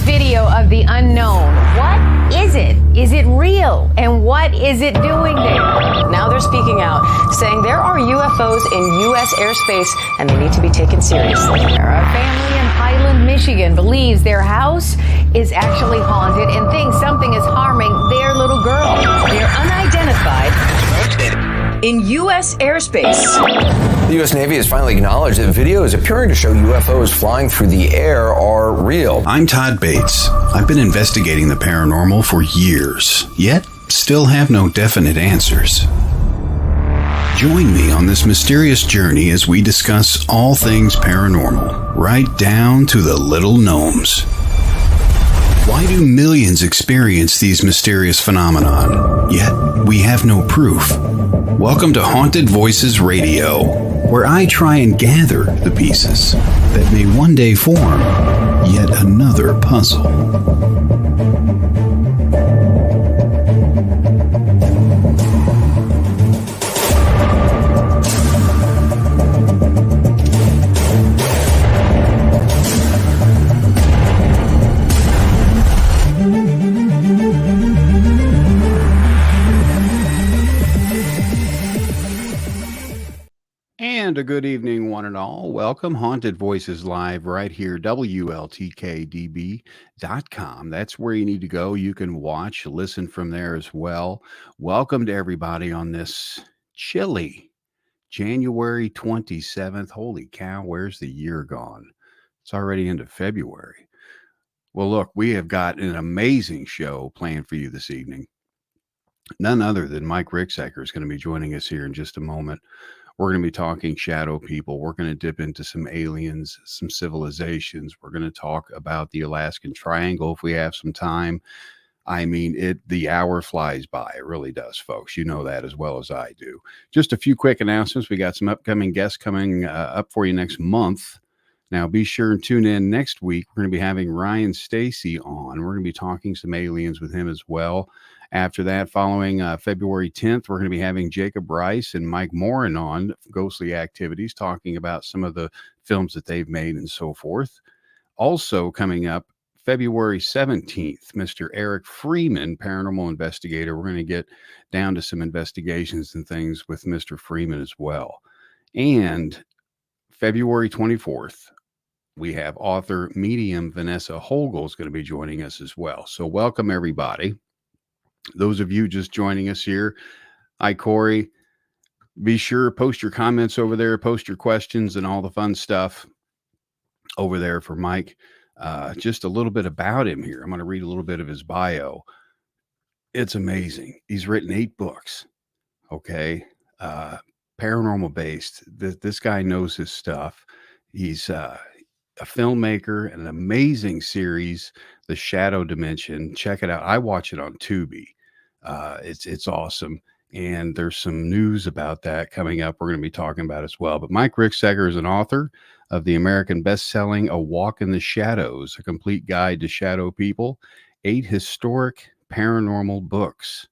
video of the unknown. What is it? Is it real? And what is it doing there? Now they're speaking out, saying there are UFOs in U.S. airspace and they need to be taken seriously. A family in Highland, Michigan believes their house is actually haunted and thinks something is harming their little girl. They're unidentified in U.S. airspace. The U.S. Navy has finally acknowledged that videos appearing to show UFOs flying through the air are real. I'm Todd Bates. I've been investigating the paranormal for years, yet still have no definite answers. Join me on this mysterious journey as we discuss all things paranormal, right down to the little gnomes. Why do millions experience these mysterious phenomenon, yet we have no proof? Welcome to Haunted Voices Radio, where I try and gather the pieces that may one day form yet another puzzle. And a good evening, one and all. Welcome, Haunted Voices Live, right here, WLTK-DB.com. That's where you need to go. You can watch, listen from there as well. Welcome to everybody on this chilly January 27th. Holy cow, where's the year gone? It's already into February. Well, look, we have got an amazing show planned for you this evening. None other than Mike Ricksecker is going to be joining us here in just a moment. We're going to be talking shadow people. We're going to dip into some aliens, some civilizations. We're going to talk about the Alaskan Triangle if we have some time. I mean, the hour flies by. It really does, folks. You know that as well as I do. Just a few quick announcements. We got some upcoming guests coming up for you next month. Now, be sure and tune in next week. We're going to be having Ryan Stacy on. We're going to be talking some aliens with him as well. After that, following February 10th, we're going to be having Jacob Rice and Mike Morin on Ghostly Activities, talking about some of the films that they've made and so forth. Also coming up, February 17th, Mr. Eric Freeman, paranormal investigator. We're going to get down to some investigations and things with Mr. Freeman as well. And February 24th, we have author medium Vanessa Hogel is going to be joining us as well. So welcome, everybody. Those of you just joining us here, hi, Corey. Be sure, post your comments over there, post your questions and all the fun stuff over there for Mike. Just a little bit about him here. I'm going to read a little bit of his bio. It's amazing. He's written 8 books, okay? Paranormal based. This guy knows his stuff. He's a filmmaker, an amazing series, The Shadow Dimension. Check it out. I watch it on Tubi. It's awesome. And there's some news about that coming up. We're going to be talking about as well. But Mike Ricksecker is an author of the American best-selling A Walk in the Shadows, a complete guide to shadow people, 8 historic paranormal books,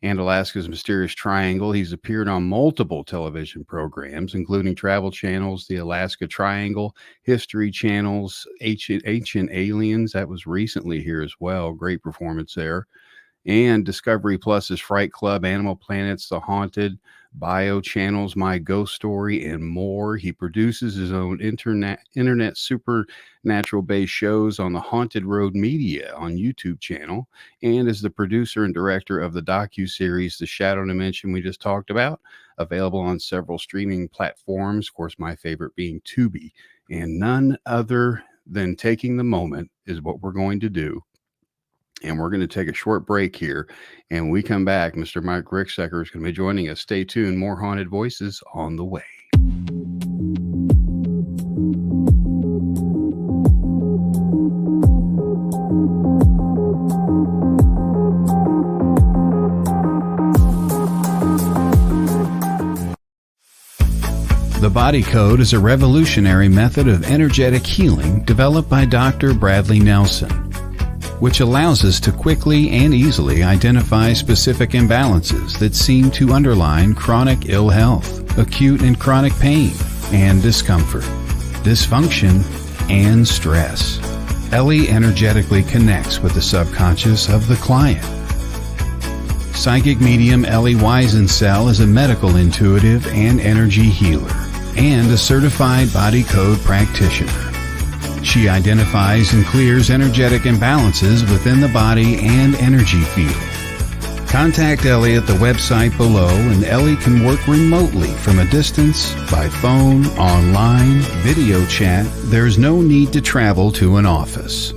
and Alaska's Mysterious Triangle. He's appeared on multiple television programs, including Travel Channel's The Alaska Triangle, History Channel's Ancient Aliens. That was recently here as well. Great performance there. And Discovery Plus's Fright Club, Animal Planet's The Haunted, Bio Channel's My Ghost Story, and more. He produces his own internet supernatural-based shows on the Haunted Road Media on YouTube channel, and is the producer and director of the docuseries The Shadow Dimension we just talked about, available on several streaming platforms, of course my favorite being Tubi. And none other than taking the moment is what we're going to do. And we're going to take a short break here. And when we come back, Mr. Mike Ricksecker is going to be joining us. Stay tuned. More Haunted Voices on the way. The Body Code is a revolutionary method of energetic healing developed by Dr. Bradley Nelson, which allows us to quickly and easily identify specific imbalances that seem to underline chronic ill health, acute and chronic pain and discomfort, dysfunction, and stress. Ellie energetically connects with the subconscious of the client. Psychic medium Ellie Weisensell is a medical intuitive and energy healer and a certified body code practitioner. She identifies and clears energetic imbalances within the body and energy field. Contact Ellie at the website below, and Ellie can work remotely from a distance, by phone, online, video chat. There's no need to travel to an office.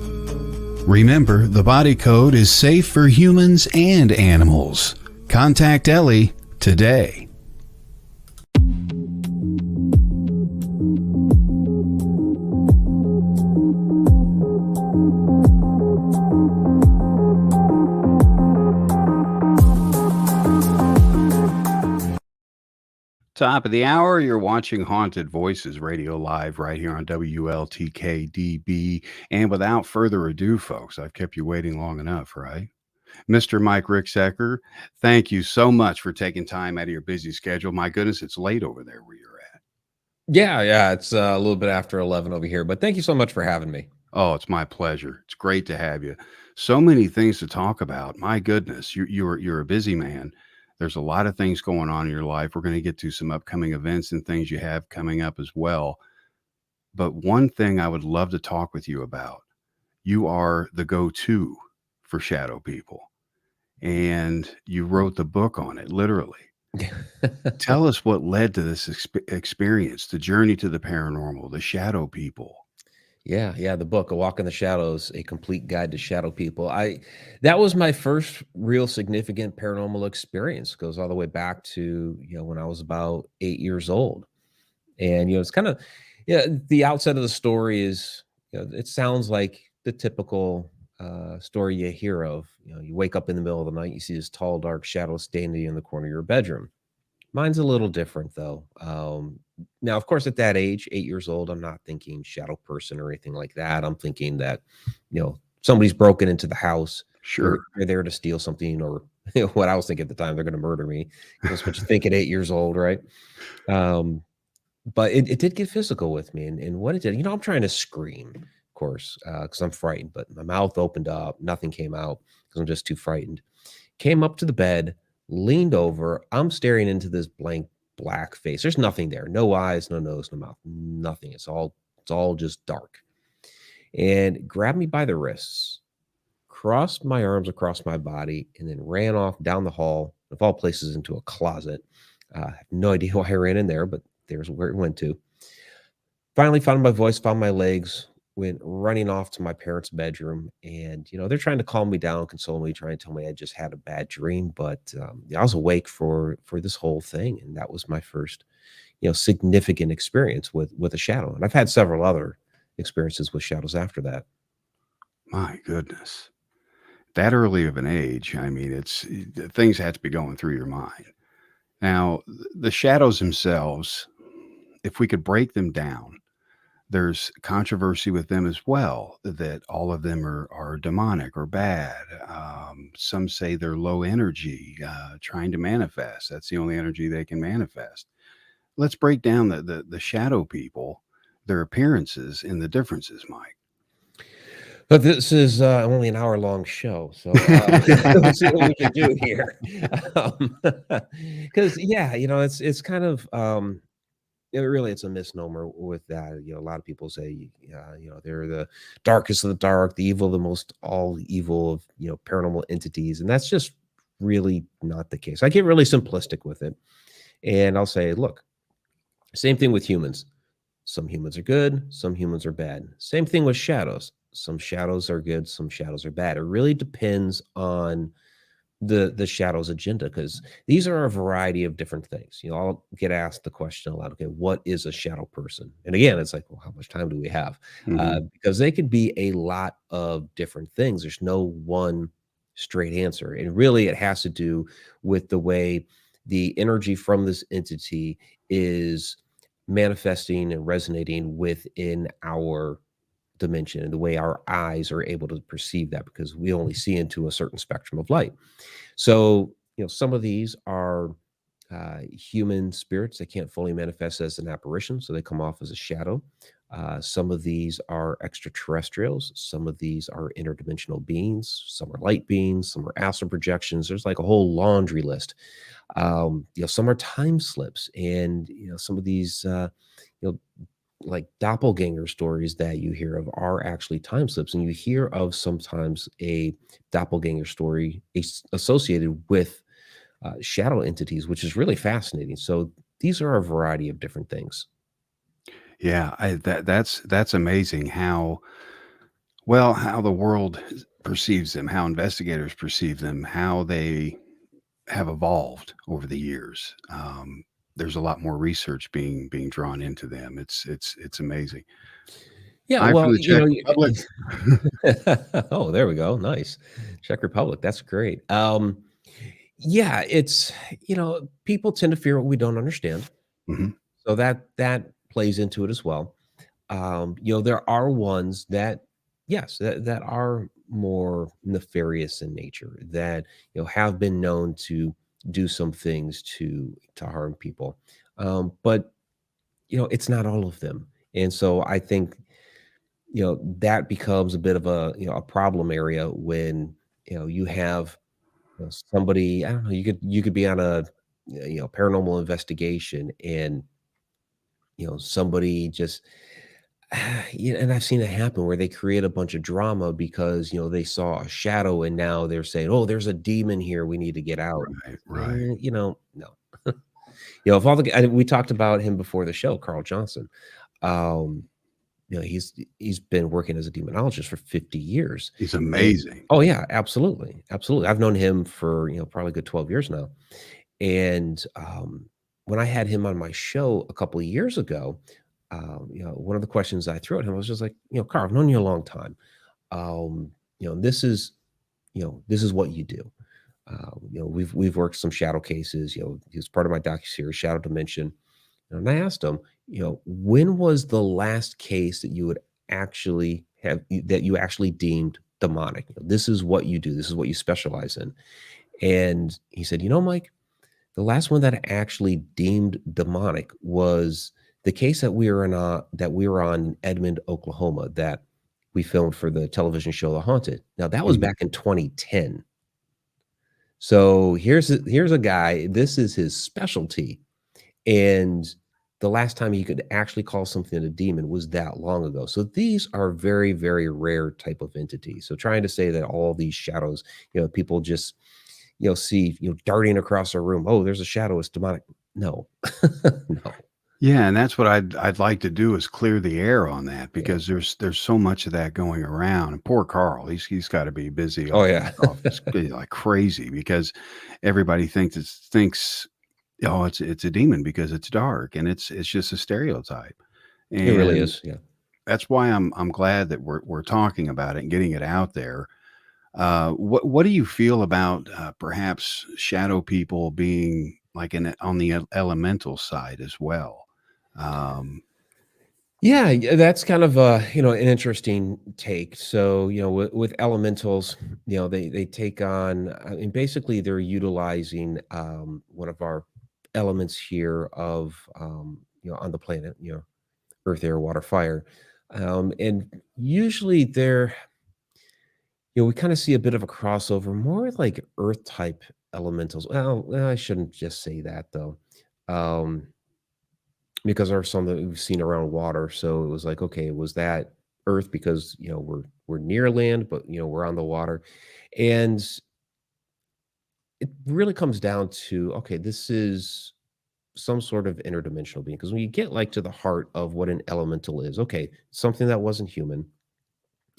Remember, the body code is safe for humans and animals. Contact Ellie today. Top of the hour, you're watching Haunted Voices Radio Live right here on WLTK-DB. And without further ado, folks, I've kept you waiting long enough, right? Mr. Mike Ricksecker, thank you so much for taking time out of your busy schedule. My goodness, it's late over there where you're at. Yeah, it's a little bit after 11 over here, but thank you so much for having me. Oh, it's my pleasure. It's great to have you. So many things to talk about. My goodness, you're a busy man. There's a lot of things going on in your life. We're going to get to some upcoming events and things you have coming up as well. But one thing I would love to talk with you about, you are the go-to for shadow people. And you wrote the book on it, literally. Tell us what led to this experience, the journey to the paranormal, the shadow people. Yeah, the book, A Walk in the Shadows, A Complete Guide to Shadow People. That was my first real significant paranormal experience. Goes all the way back to, when I was about 8 years old. And, it's kind of, the outset of the story is, it sounds like the typical story you hear of. You wake up in the middle of the night, you see this tall, dark shadow standing in the corner of your bedroom. Mine's a little different, though. Now, of course, at that age, 8 years old, I'm not thinking shadow person or anything like that. I'm thinking that, somebody's broken into the house. Sure. They're there to steal something, or what I was thinking at the time, they're going to murder me. That's what you think at 8 years old, right? But it did get physical with me. And what it did, I'm trying to scream, of course, because I'm frightened, but my mouth opened up. Nothing came out because I'm just too frightened. Came up to the bed, leaned over. I'm staring into this blank black face. There's nothing there. No eyes, no nose, no mouth, nothing. It's all just dark. And grabbed me by the wrists, crossed my arms across my body, and then ran off down the hall, of all places, into a closet. I have no idea why I ran in there, but there's where it went to. Finally found my voice, found my legs, went running off to my parents' bedroom, and they're trying to calm me down, console me, trying to tell me I just had a bad dream, but I was awake for this whole thing, and that was my first significant experience with a shadow. And I've had several other experiences with shadows after that. My goodness, that early of an age, I mean, things have to be going through your mind. Now, the shadows themselves, if we could break them down, there's controversy with them as well, that all of them are demonic or bad. Some say they're low energy, trying to manifest. That's the only energy they can manifest. Let's break down the shadow people, their appearances, and the differences, Mike. But this is only an hour-long show, so let's see what we can do here. Because, it's kind of... it's a misnomer with that. A lot of people say, they're the darkest of the dark, the evil, the most all evil of, paranormal entities. And that's just really not the case. I get really simplistic with it. And I'll say, look, same thing with humans. Some humans are good, some humans are bad. Same thing with shadows. Some shadows are good, some shadows are bad. It really depends on the shadow's agenda, because these are a variety of different things. I'll get asked the question a lot, okay, what is a shadow person? And again, it's like, well, how much time do we have? Because they could be a lot of different things. There's no one straight answer, and really it has to do with the way the energy from this entity is manifesting and resonating within our dimension, and the way our eyes are able to perceive that, because we only see into a certain spectrum of light. So, some of these are human spirits that can't fully manifest as an apparition, so they come off as a shadow. Some of these are extraterrestrials. Some of these are interdimensional beings. Some are light beings. Some are astral projections. There's like a whole laundry list. Some are time slips, and some of these, you know, like doppelganger stories that you hear of are actually time slips, and you hear of sometimes a doppelganger story associated with shadow entities, which is really fascinating. So these are a variety of different things. Yeah, that's amazing how the world perceives them, how investigators perceive them, how they have evolved over the years. There's a lot more research being drawn into them. It's amazing. Yeah, Live from well, the Czech Republic. oh, there we go. Nice. Czech Republic. That's great. Yeah, it's people tend to fear what we don't understand. Mhm. So that plays into it as well. There are ones that, yes, that are more nefarious in nature, that have been known to do some things to harm people. But it's not all of them. And so I think that becomes a bit of a problem area when you have somebody. I don't know, you could be on a paranormal investigation, and somebody just and I've seen it happen where they create a bunch of drama because they saw a shadow, and now they're saying, "Oh, there's a demon here, we need to get out." Right, right. No. If all we talked about him before the show, Carl Johnson. um he's been working as a demonologist for 50 years. He's And amazing. oh yeah, absolutely. Absolutely. I've known him for, probably a good 12 years now. And when I had him on my show a couple of years ago, one of the questions I threw at him was just like, Carl, I've known you a long time. This is, this is what you do. We've worked some shadow cases. He was part of my docuseries, Shadow Dimension. And I asked him, when was the last case that you would actually that you actually deemed demonic? This is what you do. This is what you specialize in. And he said, Mike, the last one that I actually deemed demonic was the case that we were on in Edmond, Oklahoma, that we filmed for the television show The Haunted. Now that was Mhm. back in 2010. So here's a guy. This is his specialty. And the last time he could actually call something a demon was that long ago. So these are very, very rare type of entities. So trying to say that all these shadows, people just, see, darting across a room. Oh, there's a shadow. It's demonic. No, no. Yeah, and that's what I'd like to do is clear the air on that Yeah. because there's so much of that going around. And poor Carl, he's got to be busy Oh off yeah. office like crazy because everybody thinks oh it's a demon because it's dark and it's just a stereotype. It really And is. Yeah. that's why I'm glad that we're talking about it and getting it out there. What do you feel about perhaps shadow people being like on the elemental side as well? Um, Yeah, that's kind of an interesting take. So, with elementals, they take on, and basically they're utilizing one of our elements here of on the planet, earth, air, water, fire. And usually they're, we kind of see a bit of a crossover, more like earth type elementals. Well, I shouldn't just say that though. Um, because there are some that we've seen around water. So it was like, okay, was that earth because we're near land, but we're on the water. And it really comes down to, okay, this is some sort of interdimensional being. Because when you get like to the heart of what an elemental is, okay, something that wasn't human.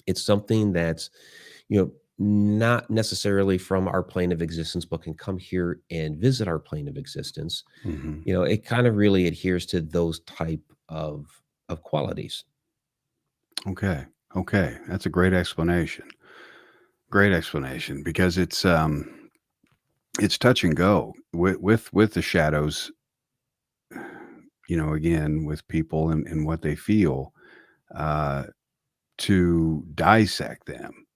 It's something that's, not necessarily from our plane of existence, but can come here and visit our plane of existence. mhm. It kind of really adheres to those type of qualities. Okay. Okay. That's a great explanation. Great explanation because it's touch and go with the shadows, again, with people and what they feel, uh, to dissect them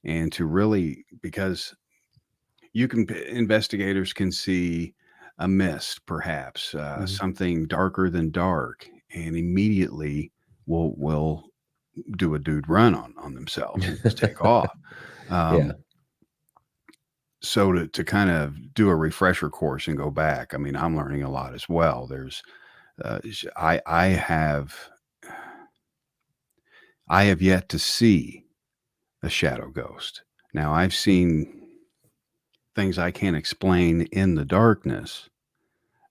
and to really because investigators can see a mist, perhaps, Mhm. something darker than dark, and immediately will do a dude run on themselves and just take off. Yeah. So to kind of do a refresher course and go back, I mean, I'm learning a lot as well. There's I have yet to see a shadow ghost. Now I've seen things I can't explain in the darkness,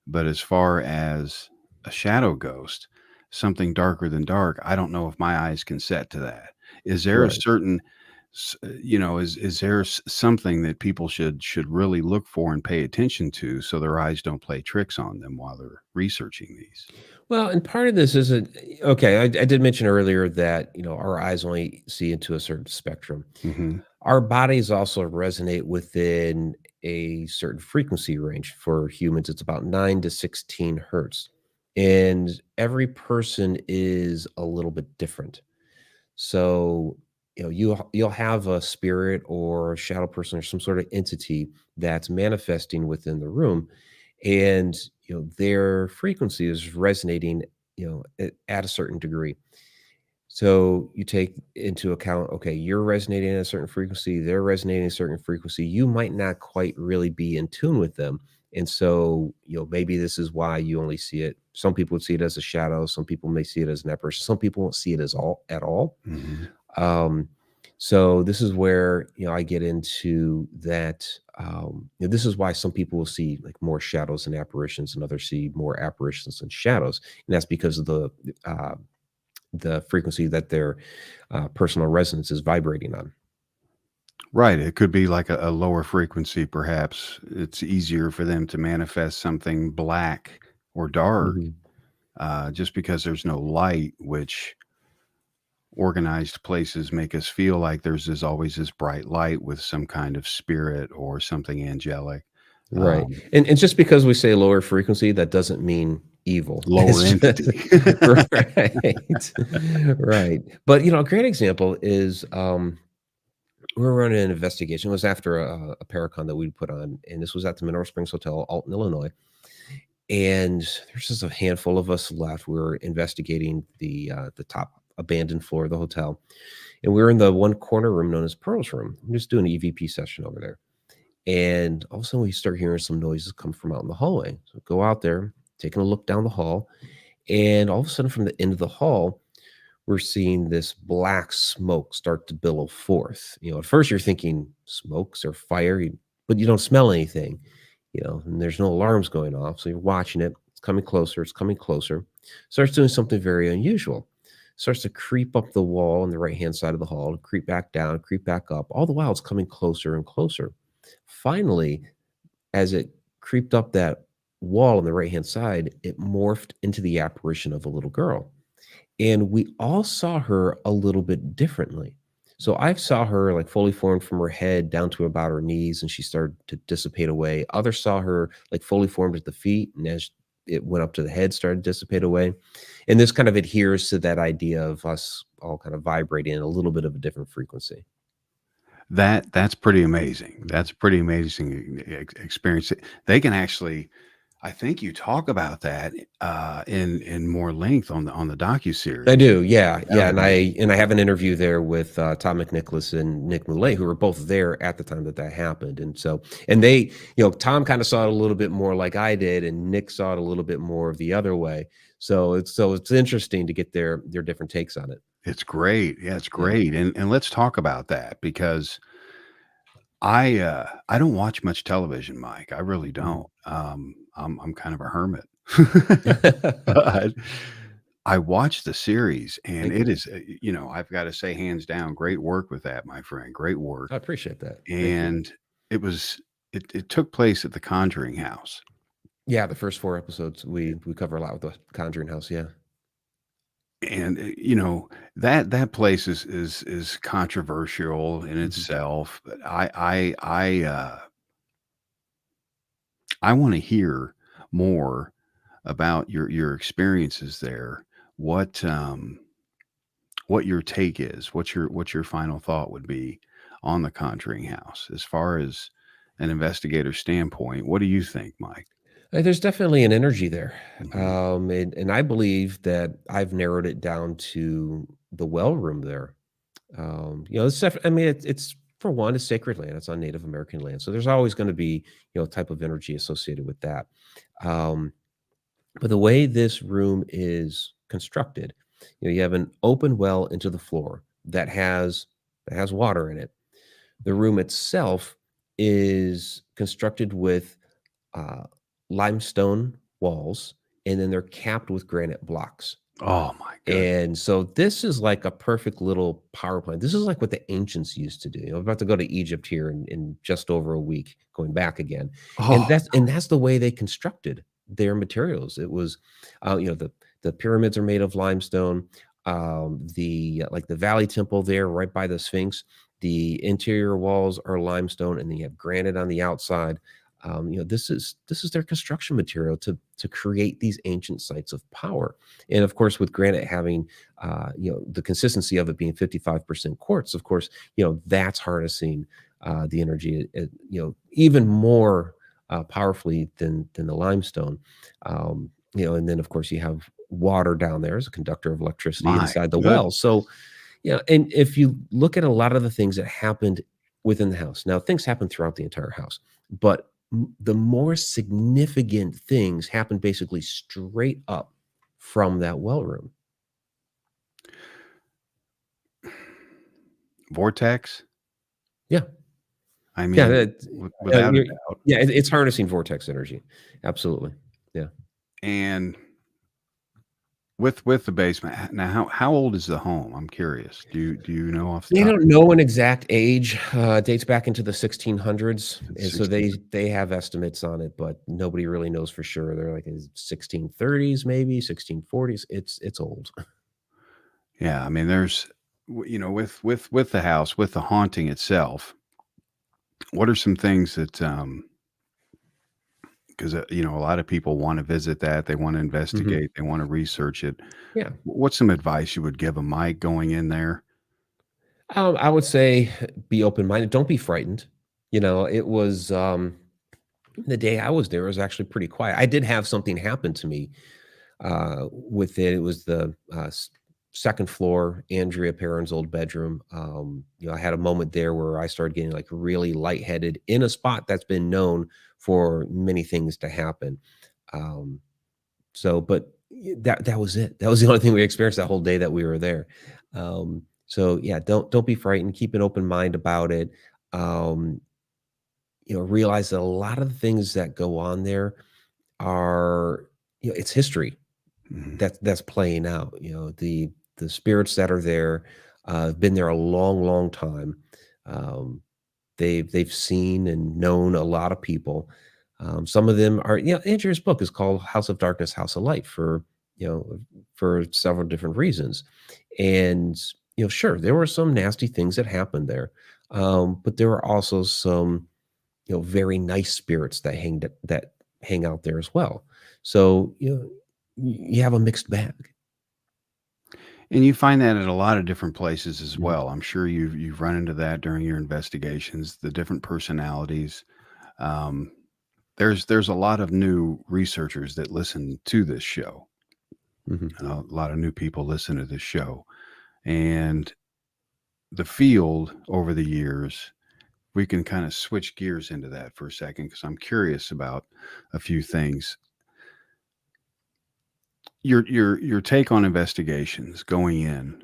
but as far as a shadow ghost, something darker than dark, I don't know if my eyes can set to that. Is there a Right. certain is there something that people should really look for and pay attention to so their eyes don't play tricks on them while they're researching these? Well, and part of this isn't okay. I did mention earlier that our eyes only see into a certain spectrum. Hmm. Our bodies also resonate within a certain frequency range. For humans, it's about 9 to 16 hertz, and every person is a little bit different. So, you'll have a spirit or a shadow person or some sort of entity that's manifesting within the room, and their frequency is resonating, at a certain degree. So you take into account, okay, you're resonating at a certain frequency, they're resonating at a certain frequency. You might not quite really be in tune with them. And so, maybe this is why you only see it. Some people would see it as a shadow. Some people may see it as an apparition. Some people won't see it as all at all. Hmm. Um, so this is where, I get into that. This is why some people will see like more shadows and apparitions and others see more apparitions and shadows. And that's because of the frequency that their personal resonance is vibrating on. Right. It could be like a lower frequency, perhaps. It's easier for them to manifest something black or dark Mhm. just because there's no light, which organized places make us feel like there's always this bright light with some kind of spirit or something angelic. Right. And just because we say lower frequency, that doesn't mean evil. Lower It's entity. right. Right. But a great example is we were running an investigation. It was after a Paracon that we put on, and this was at the Mineral Springs Hotel, Alton, Illinois. And there's just a handful of us left. We were investigating the top abandoned floor of the hotel, and we were in the one corner room known as Pearl's room. I'm just doing an EVP session over there, and all of a sudden we start hearing some noises come from out in the hallway. So go out there, taking a look down the hall, and all of a sudden from the end of the hall, we're seeing this black smoke start to billow forth. At first you're thinking smokes or fire, but you don't smell anything, and there's no alarms going off. So you're watching it. It's coming closer. It's coming closer. Starts doing something very unusual. Starts to creep up the wall on the right-hand side of the hall, creep back down, creep back up. All the while it's coming closer and closer. Finally, as it creeped up that wall on the right-hand side, it morphed into the apparition of a little girl. And we all saw her a little bit differently. So I saw her like fully formed from her head down to about her knees, and she started to dissipate away. Others saw her like fully formed at the feet, and as it went up to the head, started to dissipate away. And this kind of adheres to that idea of us all kind of vibrating in a little bit of a different frequency. That's pretty amazing. That's a pretty amazing experience. They can actually, I think you talk about that in more length on the docuseries. I do, yeah, Yeah. and I have an interview there with Tom McNicholas and Nick Moulet, who were both there at the time that happened, and they, Tom kind of saw it a little bit more like I did, and Nick saw it a little bit more of the other way. So it's interesting to get their different takes on it. It's great. Yeah, it's great. And let's talk about that because I don't watch much television, Mike. I really don't. I'm kind of a hermit. But I watched the series and Thank it you. is, I've got to say hands down, great work with that, my friend. Great work. I appreciate that. Thank you. And it took place at the Conjuring House. Yeah, the first 4 episodes we cover a lot with the Conjuring House. Yeah. And that place is controversial in itself, but I want to hear more about your experiences there. What your take is, what your final thought would be on the Conjuring House as far as an investigator standpoint. What do you think, Mike? There's definitely an energy there. Mhm. And I believe that I've narrowed it down to the well room there. I mean, it's for one, it's sacred land. It's on Native American land. So there's always going to be, type of energy associated with that. Um, but the way this room is constructed, you have an open well into the floor that has water in it. The room itself is constructed with uh, limestone walls, and then they're capped with granite blocks. Oh my goodness. And so this is like a perfect little power plant. This is like what the ancients used to do. I'm about to go to Egypt here in just over a week, going back again. And Oh, that's the way they constructed their materials. It was, the pyramids are made of limestone. The Valley Temple there, right by the Sphinx, the interior walls are limestone, and then you have granite on the outside. This is their construction material to create these ancient sites of power. And of course, with granite having, the consistency of it being 55% quartz, of course, that's harnessing the energy, even more powerfully than the limestone. And then of course you have water down there as a conductor of electricity my inside the well. goodness. So, and if you look at a lot of the things that happened within the house, now things happen throughout the entire house, but the more significant things happen basically straight up from that well room. Vortex? Yeah. I Yeah. mean, without a doubt. It's harnessing vortex energy. Absolutely. Yeah. And with the basement, now how old is the home? I'm curious. Do you know off the They top? don't know an exact age. It dates back into the 1600s, and so 16. they have estimates on it, but nobody really knows for sure. They're like in 1630s, maybe 1640s. It's old. Yeah, I mean, there's with the house, with the haunting itself, what are some things that because a lot of people want to visit that, they want to Mhm. investigate, they want to research it. Yeah. What's some advice you would give them, Mike, going in there? I would say be open minded. Don't be frightened. It was the day I was there, it was actually pretty quiet. I did have something happen to me with it. It was the second floor, Andrea Perron's old bedroom. I had a moment there where I started getting like really lightheaded in a spot that's been known for many things to happen. Um, but that was it. That was the only thing we experienced that whole day that we were there. So yeah, don't be frightened. Keep an open mind about it. Um, realize that a lot of the things that go on there are, it's history Mhm. that's playing out. The spirits that are there have been there a long, long time. Um, they've seen and known a lot of people. Some of them are, Andrew's book is called House of Darkness, House of Light for several different reasons. And sure, there were some nasty things that happened there, but there were also some very nice spirits that hang out there as well. So you have a mixed bag. And you find that at a lot of different places as Mhm. well. I'm sure you've run into that during your investigations, the different personalities. Um, there's a lot of new researchers that listen to this show. Mhm. A lot of new people listen to this show, and the field over the years, we can kind of switch gears into that for a second because I'm curious about a few things. Your take on investigations going in.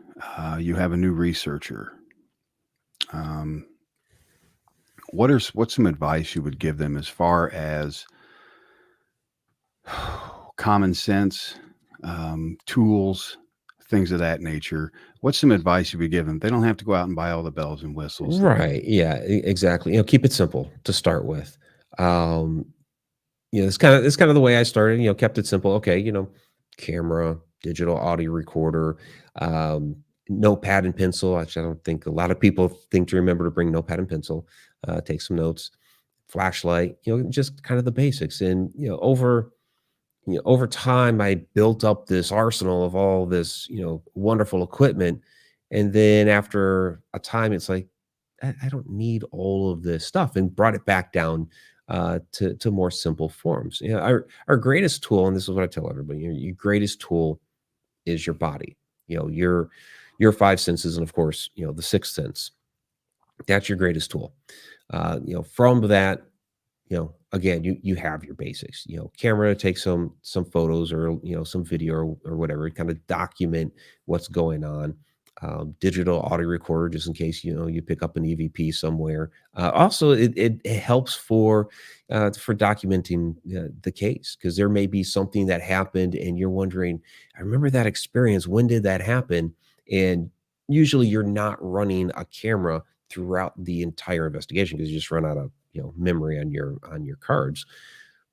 You have a new researcher. Um, what's some advice you would give them as far as common sense, tools, things of that nature? What's some advice you would give them? They don't have to go out and buy all the bells and whistles. Right. Yeah, exactly. Keep it simple to start with. Um, it's kind of the way I started, kept it simple. Okay, camera, digital audio recorder, um, notepad and pencil. Actually, I don't think a lot of people think to remember to bring notepad and pencil, take some notes, flashlight, just kind of the basics. And, over time, I built up this arsenal of all this, wonderful equipment. And then after a time, it's like, I don't need all of this stuff, and brought it back down to more simple forms. You know, our greatest tool, and this is what I tell everybody: your greatest tool is your body. You know, your five senses, and of course, you know, the sixth sense. That's your greatest tool. You know, from that, you know, again, you have your basics. You know, camera, take some photos, or you know, some video, or whatever, kind of document what's going on. Digital audio recorder, just in case, you know, you pick up an EVP somewhere. Also, it helps for documenting the case, because there may be something that happened and you're wondering, I remember that experience. When did that happen? And usually you're not running a camera throughout the entire investigation, because you just run out of, you know, memory on your cards.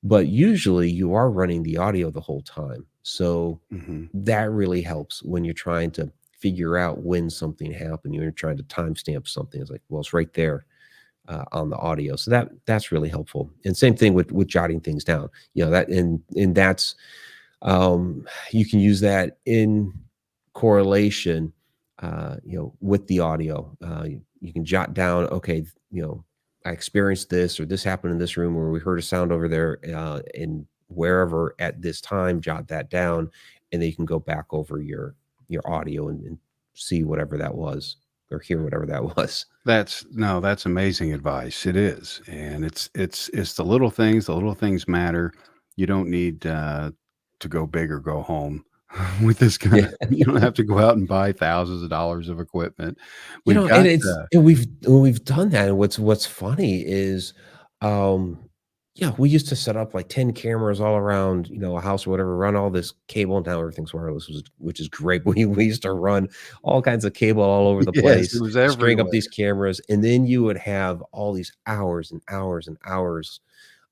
But usually you are running the audio the whole time. So that really helps when you're trying to figure out when something happened. You're trying to timestamp something. It's like, well, it's right there on the audio. So that's really helpful. And same thing with jotting things down. You know, that and that's you can use that in correlation, you know, with the audio. You can jot down, okay, you know, I experienced this, or this happened in this room, or we heard a sound over there in wherever at this time. Jot that down, and then you can go back over your audio and see whatever that was, or hear whatever that was. That's amazing advice. It is. And it's the little things. The little things matter. You don't need to go big or go home with this kind of, you don't have to go out and buy thousands of dollars of equipment. You know, and it's and we've done that. And what's funny is yeah, we used to set up like 10 cameras all around, you know, a house or whatever, run all this cable. Now everything's wireless, which is great. We used to run all kinds of cable all over the place, it was string everywhere. up these cameras, and then you would have all these hours and hours and hours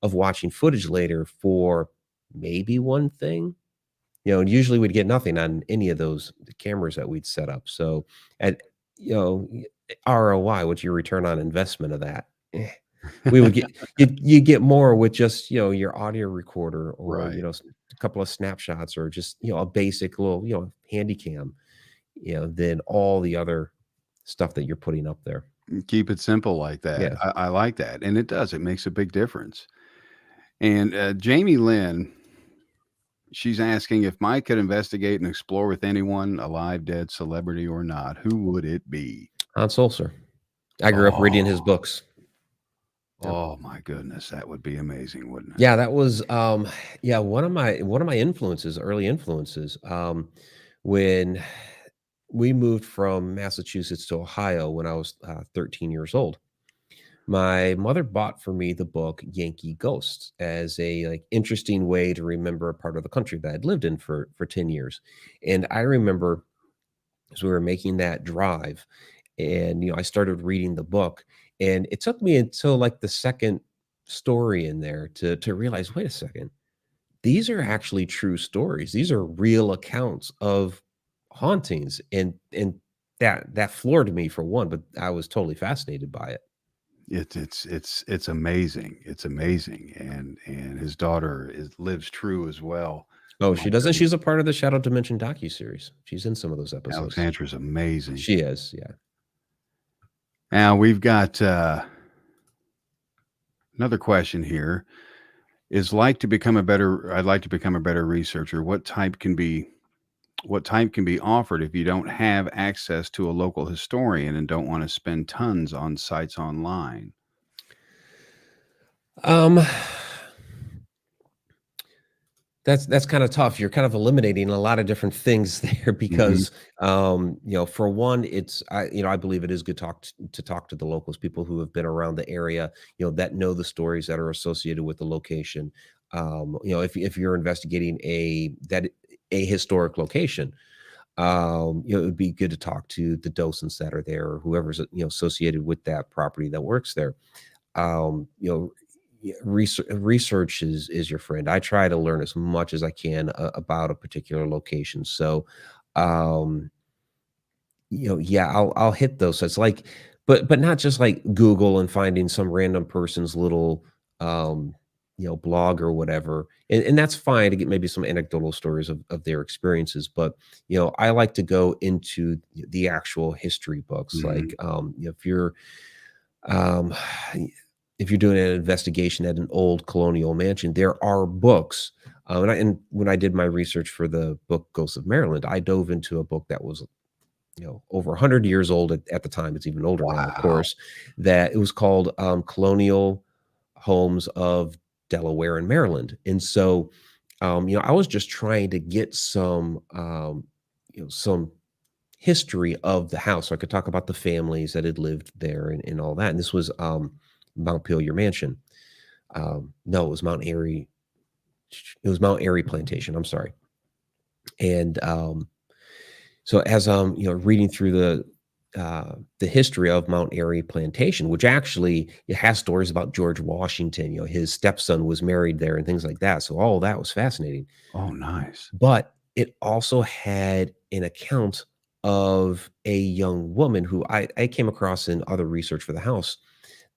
of watching footage later for maybe one thing. You know, and usually we'd get nothing on any of those cameras that we'd set up. So, at, you know, ROI, what's your return on investment of that? We would get you get more with just, you know, your audio recorder, or you know, a couple of snapshots, or just, you know, a basic little, you know, handy cam, you know, than all the other stuff that you're putting up there. Keep it simple like that. Yeah. I like that, and it does. It makes a big difference. And Jamie Lynn, she's asking, if Mike could investigate and explore with anyone, alive, dead, celebrity, or not, who would it be? Hans Sulzer. I grew up reading his books. Oh my goodness, that would be amazing, wouldn't it? Yeah, that was yeah, one of my influences, early influences. When we moved from Massachusetts to Ohio when I was 13 years old, my mother bought for me the book Yankee Ghosts as a like interesting way to remember a part of the country that I'd lived in for 10 years. And I remember as we were making that drive, and you know, I started reading the book, and it took me until like the second story in there to realize, wait a second, these are actually true stories. These are real accounts of hauntings, and that floored me for one, but I was totally fascinated by it. It's amazing. It's amazing. And his daughter lives true as well. Oh, she doesn't. She's a part of the Shadow Dimension docuseries. She's in some of those episodes. Alexandra's amazing. She is, yeah. Now we've got another question here. I'd like to become a better researcher. What type can be offered if you don't have access to a local historian and don't want to spend tons on sites online? That's kind of tough. You're kind of eliminating a lot of different things there, because you know, for one, I believe it is good to talk to the locals, people who have been around the area, you know, that know the stories that are associated with the location. You know, if you're investigating a historic location, you know, it would be good to talk to the docents that are there, or whoever's, you know, associated with that property that works there. You know, research is your friend. I try to learn as much as I can about a particular location. So, you know, yeah, I'll hit those. So it's like, but not just like Google and finding some random person's little, you know, blog or whatever. And that's fine to get maybe some anecdotal stories of their experiences. But, you know, I like to go into the actual history books. Like, you know, if you're, Um, if you're doing an investigation at an old colonial mansion, there are books. And when I did my research for the book Ghosts of Maryland, I dove into a book that was, over 100 years old at the time. It's even older now, of Wow. course. That it was called Colonial Homes of Delaware and Maryland. And so, I was just trying to get some history of the house, so I could talk about the families that had lived there and all that. And this was Mount Pelier Mansion. No, it was Mount Airy. It was Mount Airy Plantation. I'm sorry. And so as I'm reading through the history of Mount Airy Plantation, which actually it has stories about George Washington. His stepson was married there and things like that. So all of that was fascinating. Oh, nice. But it also had an account of a young woman who I came across in other research for the house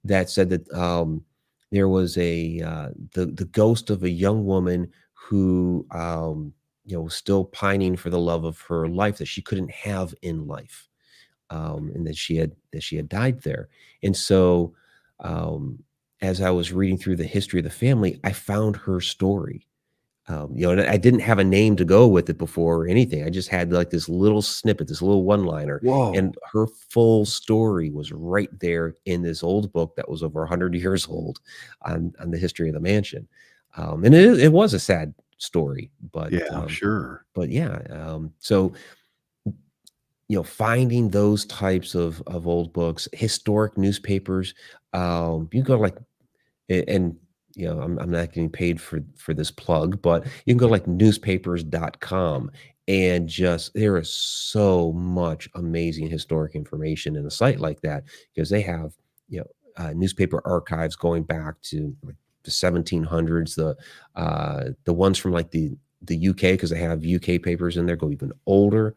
that said that there was the ghost of a young woman who was still pining for the love of her life that she couldn't have in life, and that she had died there. And so, as I was reading through the history of the family, I found her story. And I didn't have a name to go with it before or anything. I just had like this little snippet, this little one-liner, Whoa. and her full story was right there in this old book that was over 100 years old on the history of the mansion. And it was a sad story, but Yeah, I'm sure. but yeah, so finding those types of old books, historic newspapers, you can go to, like, and I'm not getting paid for this plug, but you can go to, like, newspapers.com, and just there is so much amazing historic information in a site like that, because they have newspaper archives going back to, like, the 1700s, the ones from, like, the UK, because they have UK papers in there, go even older.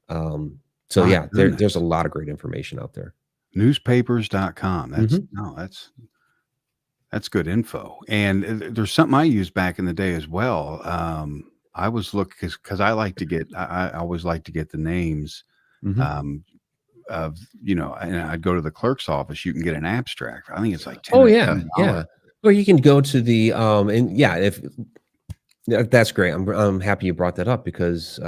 So My yeah, goodness. there's a lot of great information out there. Newspapers.com. That's Mhm. no, that's good info. And there's something I used back in the day as well. I was looking because I like to get I always like to get the names Mhm. of and I'd go to the clerk's office. You can get an abstract. I think it's like 10 Oh or yeah, $20. yeah. Or you can go to the and yeah, if that's great. I'm happy you brought that up, because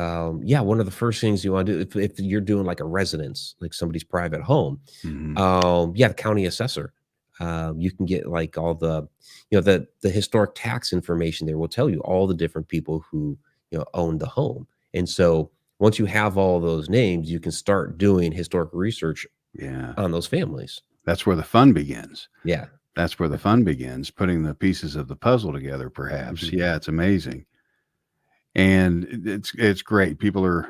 yeah, one of the first things you want to do if you're doing like a residence, like somebody's private home, Mhm. yeah, the county assessor. You can get like all the the historic tax information. There will tell you all the different people who own the home. And so once you have all those names, you can start doing historic research Yeah. on those families. That's where the fun begins. Yeah. That's where the fun begins, putting the pieces of the puzzle together, perhaps. Mhm. Yeah, it's amazing. And it's great. People are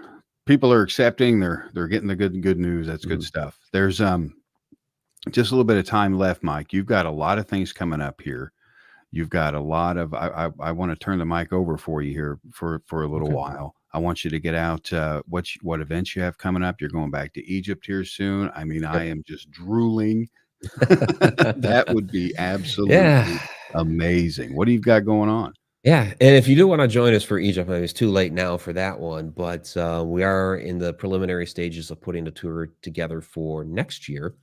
accepting, they're getting the good news. That's good Mhm. stuff. There's just a little bit of time left, Mike. You've got a lot of things coming up here. You've got a lot of I want to turn the mic over for you here for a little Okay. while. I want you to get out what events you have coming up. You're going back to Egypt here soon. I mean, I am just drooling. That would be absolutely Yeah. amazing. What do you got going on? Yeah, and if you do wanna join us for Egypt, I mean, it's too late now for that one, but, we are in the preliminary stages of putting a tour together for next year.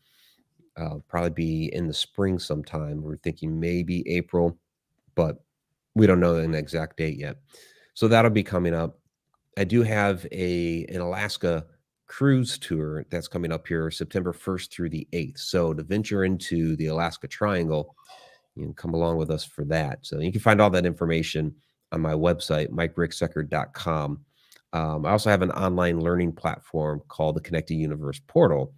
Probably be in the spring sometime. We're thinking maybe April, but we don't know an exact date yet. So that'll be coming up. I do have an Alaska cruise tour that's coming up here September 1st through the 8th. So to venture into the Alaska Triangle, you can come along with us for that. So you can find all that information on my website, mikericksecker.com. I also have an online learning platform called the Connected Universe Portal.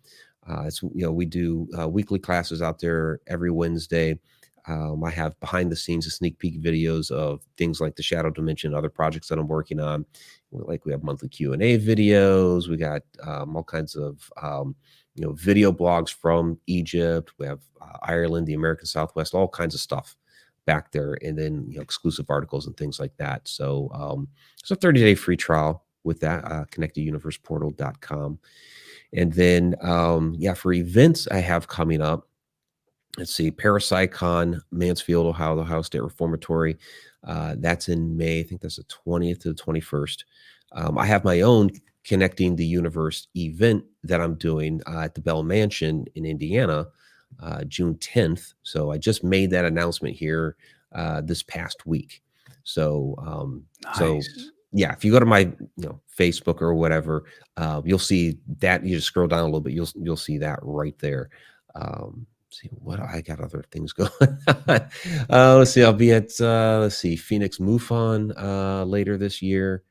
We do weekly classes out there every Wednesday. I have behind the scenes and sneak peek videos of things like the Shadow Dimension, other projects that I'm working on. Like we have monthly Q&A videos. We got all kinds of video blogs from Egypt. We have Ireland, the American Southwest, all kinds of stuff back there, and then exclusive articles and things like that. So it's a 30-day free trial with that, connecteduniverseportal.com. And then for events I have coming up, let's see, Parapsychon, Mansfield, Ohio, the Ohio State Reformatory. That's in May. I think that's the 20th to the 21st. I have my own Connecting the Universe event that I'm doing at the Bell Mansion in Indiana June 10th. So I just made that announcement here this past week. So Nice. yeah, if you go to my Facebook or whatever, you'll see that. You just scroll down a little bit, you'll see that right there. See what I got other things going on. Let's see, I'll be at Phoenix MUFON later this year.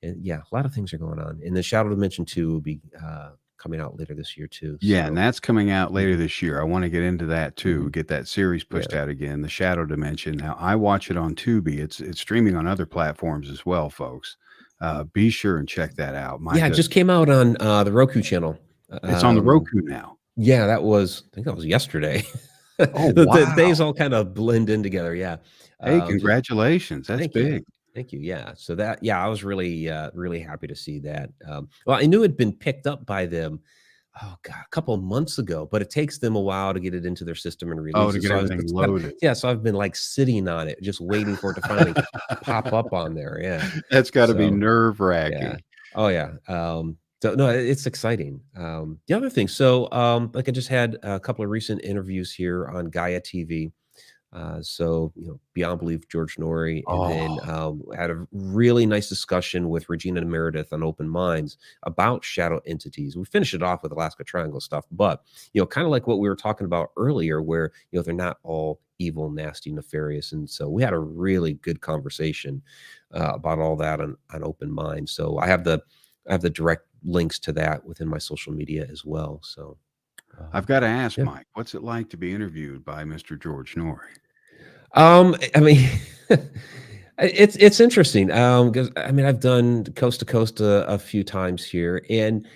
And yeah, a lot of things are going on. And the Shadow Dimension 2 will be coming out later this year too. Yeah, So, and that's coming out later this year. I want to get into that too. Mhm. Get that series pushed out again, The Shadow Dimension. Now, I watch it on Tubi. It's streaming on other platforms as well, folks. Be sure and check that out. My yeah, it just came out on the Roku channel. it's on the Roku now. Yeah, I think that was yesterday. Oh, The days wow. all kind of blend in together. Yeah. Hey, Just congratulations. That's thank you. big. Thank you. Yeah. So I was really, really happy to see that. Well, I knew it'd been picked up by them, oh God, a couple of months ago, but it takes them a while to get it into their system and Oh, release to it. get So everything loaded. so I've been like sitting on it, just waiting for it to finally pop up on there. Yeah. That's got to be So, nerve-wracking. yeah. Oh yeah. So no, it's exciting. The other thing, so like I just had a couple of recent interviews here on Gaia TV. So Beyond Belief, George Norrie, and then had a really nice discussion with Regina Meredith on Open Minds about shadow entities. We finished it off with Alaska Triangle stuff, but kind of like what we were talking about earlier, where they're not all evil, nasty, nefarious, and so we had a really good conversation about all that on Open Minds. So I have the direct links to that within my social media as well. So I've got to ask, yeah. Mike, what's it like to be interviewed by Mr. George Norrie? I mean, it's interesting. Because I mean, I've done coast to coast a few times here, and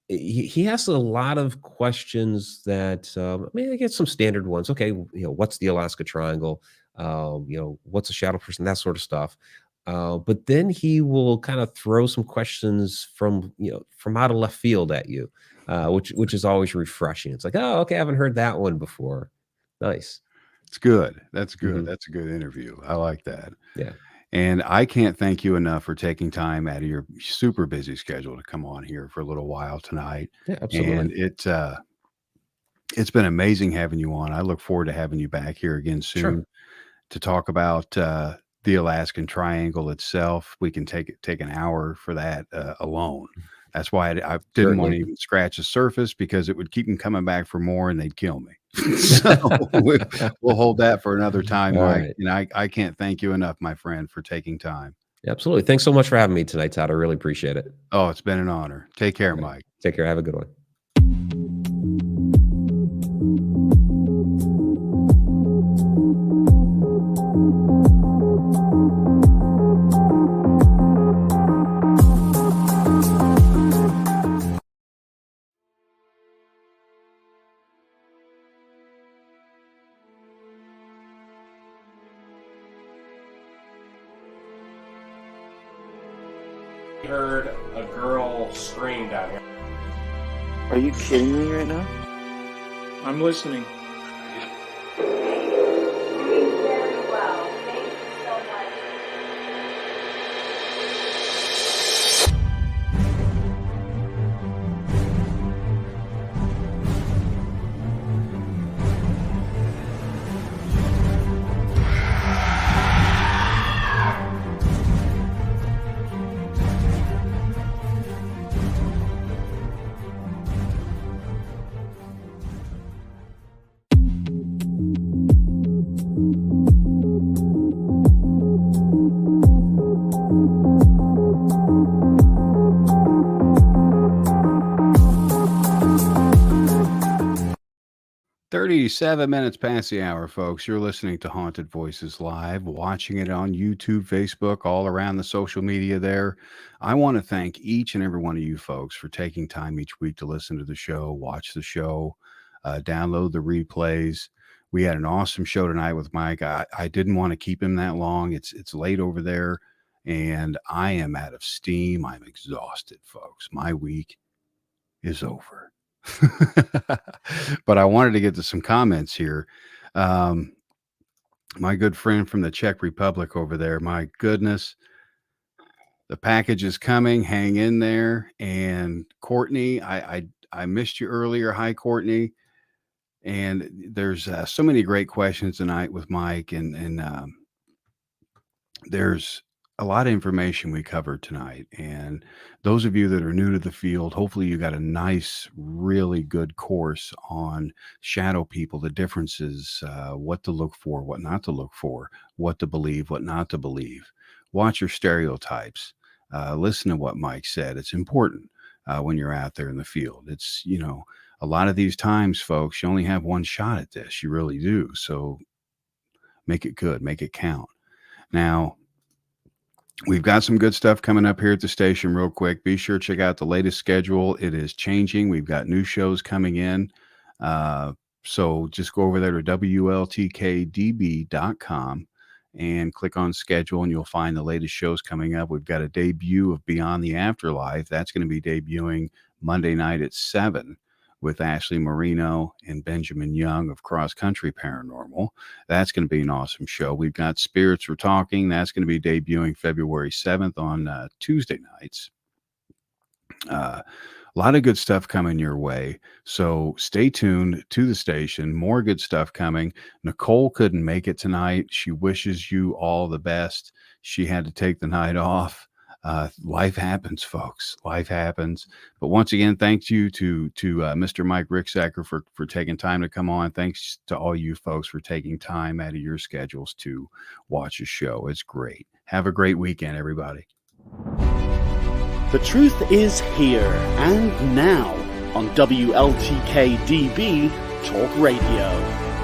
he asks a lot of questions that I mean, I get some standard ones. Okay, what's the Alaska Triangle? What's a shadow person? That sort of stuff. But then he will kind of throw some questions from out of left field at you, which is always refreshing. It's like, oh, okay, I haven't heard that one before. Nice. It's good. That's good. Mhm. That's a good interview. I like that. Yeah. And I can't thank you enough for taking time out of your super busy schedule to come on here for a little while tonight. Yeah, absolutely. And it's been amazing having you on. I look forward to having you back here again soon Sure. to talk about the Alaskan Triangle itself. We can take an hour for that alone. That's why I didn't want to Certainly. even scratch the surface, because it would keep them coming back for more and they'd kill me. So we'll hold that for another time, All Mike. right. And I can't thank you enough, my friend, for taking time. Absolutely. Thanks so much for having me tonight, Todd. I really appreciate it. Oh, it's been an honor. Take care, All right. Mike. Take care. Have a good one. Heard a girl scream down here. Are you kidding me right now? I'm listening. Very well. Thank you so much. Thirty-seven minutes past the hour, folks. You're listening to Haunted Voices Live, watching it on YouTube, Facebook, all around the social media there. I want to thank each and every one of you folks for taking time each week to listen to the show, watch the show, download the replays. We had an awesome show tonight with Mike. I didn't want to keep him that long. It's late over there, and I am out of steam. I'm exhausted, folks. My week is over. But I wanted to get to some comments here. My good friend from the Czech Republic over there, my goodness, the package is coming. Hang in there. And Courtney, I missed you earlier. Hi, Courtney. And there's so many great questions tonight with Mike, and there's a lot of information we covered tonight. And those of you that are new to the field, hopefully you got a nice, really good course on shadow people, the differences, what to look for, what not to look for, what to believe, what not to believe. Watch your stereotypes. Listen to what Mike said. It's important when you're out there in the field. It's, you know, a lot of these times, folks, you only have one shot at this. You really do. So make it good, make it count. Now, we've got some good stuff coming up here at the station real quick. Be sure to check out the latest schedule. It is changing. We've got new shows coming in. So just go over there to WLTK-DB.com and click on schedule, and you'll find the latest shows coming up. We've got a debut of Beyond the Afterlife. That's going to be debuting Monday night at 7 with Ashley Marino and Benjamin Young of Cross Country Paranormal. That's going to be an awesome show. We've got Spirits We're Talking. That's going to be debuting February 7th on Tuesday nights. A lot of good stuff coming your way. So stay tuned to the station. More good stuff coming. Nicole couldn't make it tonight. She wishes you all the best. She had to take the night off. Life happens, folks. Life happens. But once again, thank you to Mr. Mike Ricksecker for taking time to come on. Thanks to all you folks for taking time out of your schedules to watch a show. It's great. Have a great weekend, everybody. The truth is here and now on WLTK-DB Talk Radio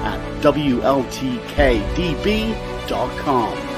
at WLTK-DB.com.